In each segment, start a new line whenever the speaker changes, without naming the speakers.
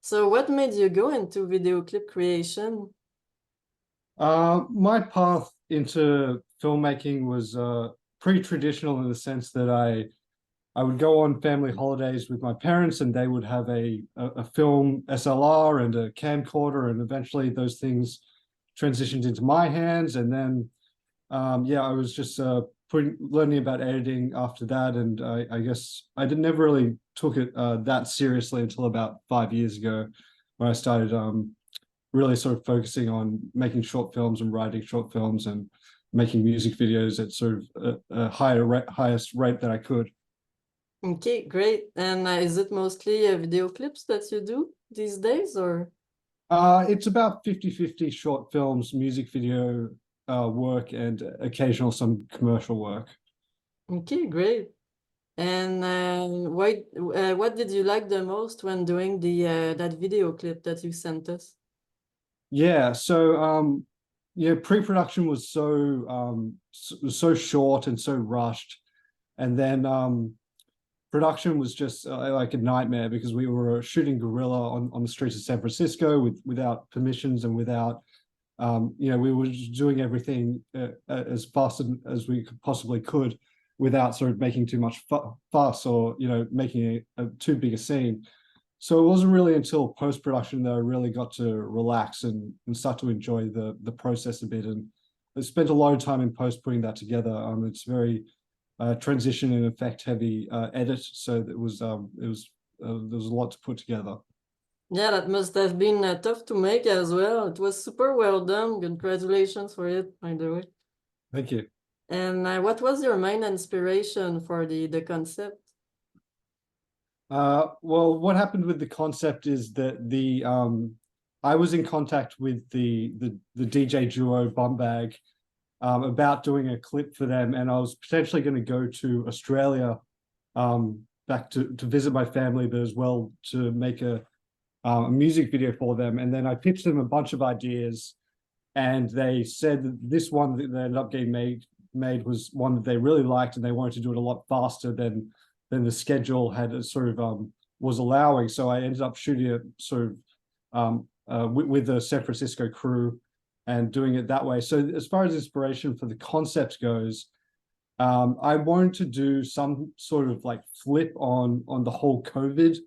So what made you go into video clip creation?
My path into filmmaking was pretty traditional in the sense that I would go on family holidays with my parents, and they would have a film SLR and a camcorder, and eventually those things transitioned into my hands. And then yeah, I was just learning about editing after that, and I guess I didn't never really took it that seriously until about 5 years ago, when I started really sort of focusing on making short films and writing short films and making music videos at sort of a highest rate that I could.
Okay, great. And is it mostly video clips that you do these days, or?
It's about 50-50 short films, music video work, and occasional some commercial work.
Okay, great. And what did you like the most when doing the that video clip that you sent us?
Yeah, so yeah, pre-production was so short and so rushed, and then production was just like a nightmare because we were shooting guerrilla on the streets of San Francisco without permissions and without we were just doing everything as fast as we possibly could without sort of making too much fuss or making a too big a scene. So it wasn't really until post-production that I really got to relax and start to enjoy the process a bit. And I spent a lot of time in post putting that together. It's very transition and effect heavy edit, so there was a lot to put together.
Yeah, that must have been tough to make as well. It was super well done. Congratulations for it, by the way.
Thank you.
And what was your main inspiration for the concept?
Well, what happened with the concept is that I was in contact with the DJ duo Bumbag about doing a clip for them, and I was potentially going to go to Australia back to visit my family, but as well to make a music video for them. And then I pitched them a bunch of ideas, and they said that this one that ended up getting made was one that they really liked, and they wanted to do it a lot faster than the schedule had sort of was allowing. So I ended up shooting it sort of with the San Francisco crew and doing it that way. So as far as inspiration for the concept goes, I wanted to do some sort of like flip on the whole COVID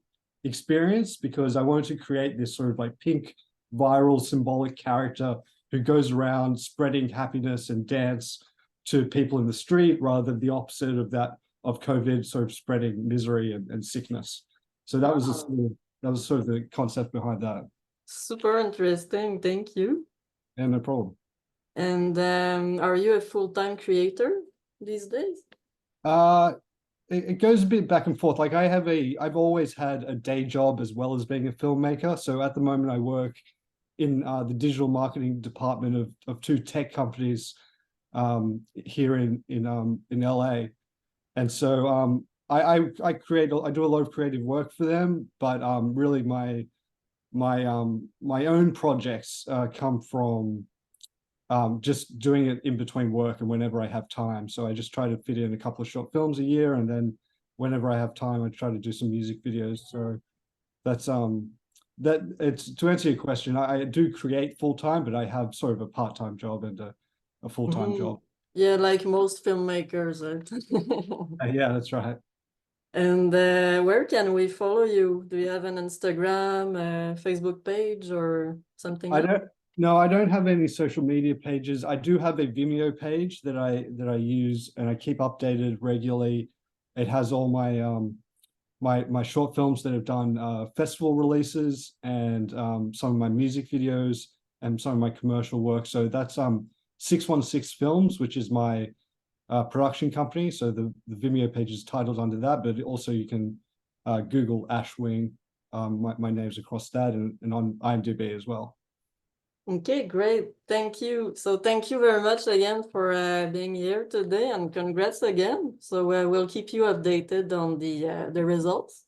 experience, because I wanted to create this sort of like pink viral symbolic character who goes around spreading happiness and dance to people in the street, rather than the opposite of that, of COVID sort of spreading misery and sickness. So that was sort of the concept behind that.
Super interesting. Thank you.
Yeah, no problem.
And are you a full-time creator these days?
Uh, it goes a bit back and forth. Like I've always had a day job as well as being a filmmaker. So at the moment I work in the digital marketing department of two tech companies here in LA. And so I do a lot of creative work for them, but really my own projects come from just doing it in between work and whenever I have time. So I just try to fit in a couple of short films a year, and then whenever I have time, I try to do some music videos. So that's that it's to answer your question, I do create full time, but I have sort of a part-time job and a full-time job.
Yeah, like most filmmakers.
Yeah, that's right.
And where can we follow you? Do you have an Instagram, Facebook page, or something
I
else?
don't No, I don't have any social media pages. I do have a Vimeo page that I use and I keep updated regularly. It has all my short films that have done festival releases, and some of my music videos and some of my commercial work. So that's 616 Films, which is my production company. So the Vimeo page is titled under that, but also you can Google Ashwing. My name's across that, and on IMDb as well.
Okay, great. Thank you. So thank you very much again for being here today, and congrats again. So we'll keep you updated on the results.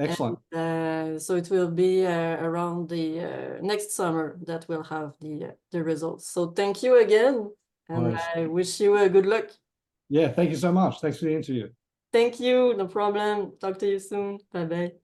Excellent.
And so it will be around the next summer that we'll have the results. So thank you again, and
Nice.
I wish you a good luck.
Yeah, thank you so much. Thanks for the interview.
Thank you. No problem. Talk to you soon. Bye bye.